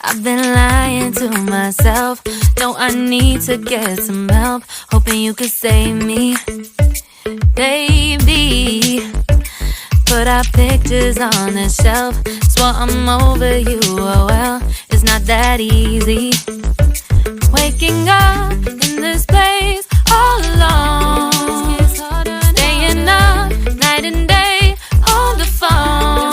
I've been lying to myself. No, I need to get some help. Hoping you could save me, baby. Put our pictures on the shelf. Swore I'm over you, oh well, it's not that easy. Waking up in this place all alone, staying up night and day on the phone.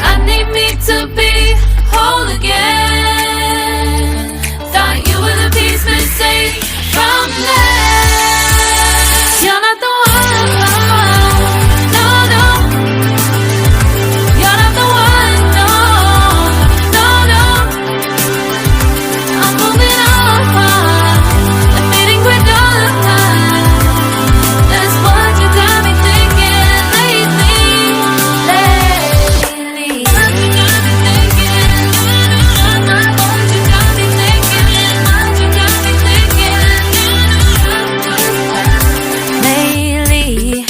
I need me to be whole again. Thought you were the piece missing from last. You're not the one, no, no. You're not the one, no, no, no. I'm moving on, I'm fading quick all the time. That's what you got me thinking lately. What you got me thinking? What you got me thinking? What you got me thinking? Lately,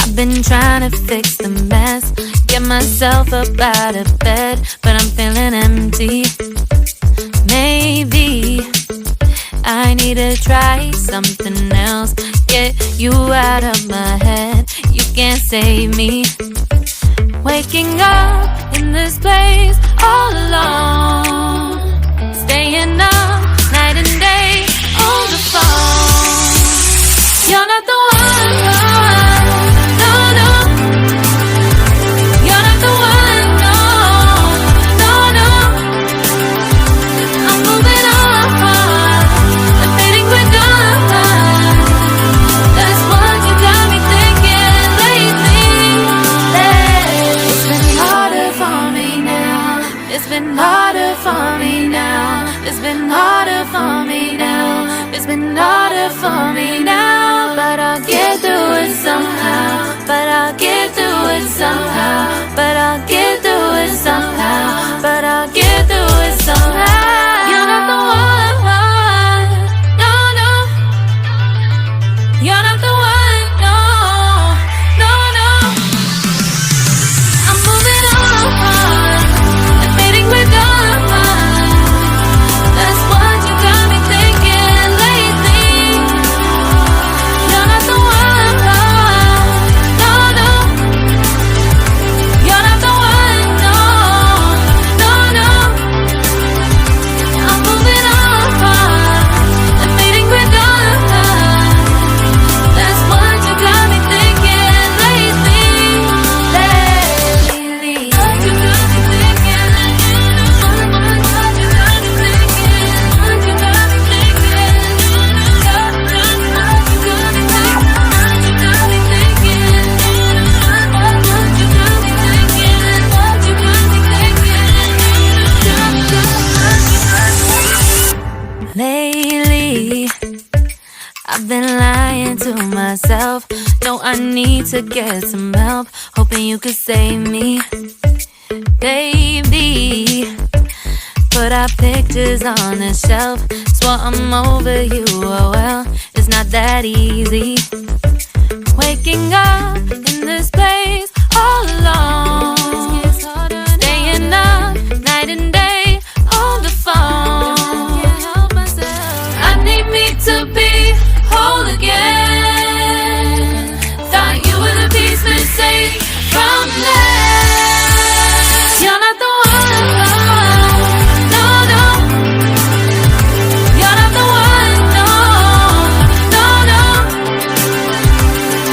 I've been trying to fix the mess, get myself up out of bed, but I'm feeling empty. Maybe I need to try something else, get you out of my head. You can't save me. Waking up in this place all alone, staying up night and day on the phone. You're not the one, no, no. You're not the one, no, no, no. I'm moving on, I'm fading quick all the time. That's what you got me thinking lately. It's been harder for me now. It's been harder for me now. It's been harder for me now. It's been harder for me now. But I'll get through it somehow. But I'll get through it somehow. But I'll get through it somehow. But I'll get through it somehow. You're not the one, no, no. You're not the one, no, no, no. I'm moving on, I'm fading with all of mine. That's what you got me thinking lately. You're not the one, no, no. You're not the one, no, no, no. I'm moving on, I'm fading with all of mine. That's what you got me thinking lately. What you got me thinking? What you got me thinking? What you got me thinking? What you got me thinking? What you got me thinking? What you got me thinking? Lately, I've been lying to myself. No, I need to get some help. Hoping you could save me, baby. Put our pictures on the shelf. Swore I'm over you, oh well, it's not that easy. Waking up in this place all alone, staying up night and day on the phone. I need me to be whole again. Thought you were the piece missing from last. You're not the one, no, no. You're not the one, no, no, no.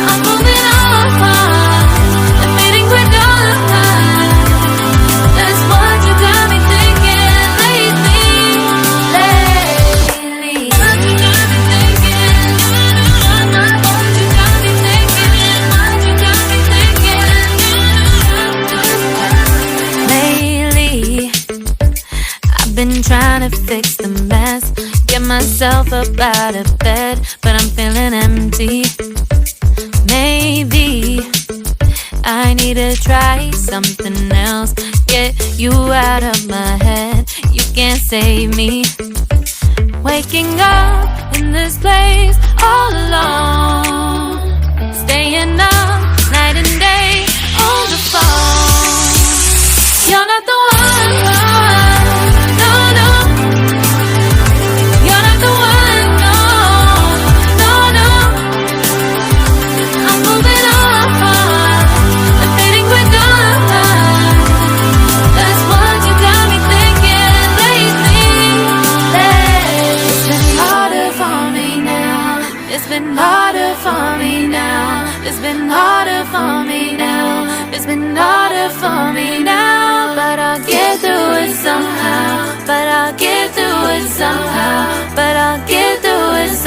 I'm moving on, I'm fading quick all the time. That's what you got me thinking lately. What you got me thinking? What you got me thinking? What you got me thinking? Lately, I've been trying to fix the mess, get myself up out of bed, but I'm feeling empty. Maybe I need to try something else, get you out of my head. You can't save me. Waking up in this place all alone, staying up night and day on the phone. You're not the one, for me now. It's been harder for me now. It's been harder for me now. But I'll get through it somehow. But I'll get through it somehow. But I'll get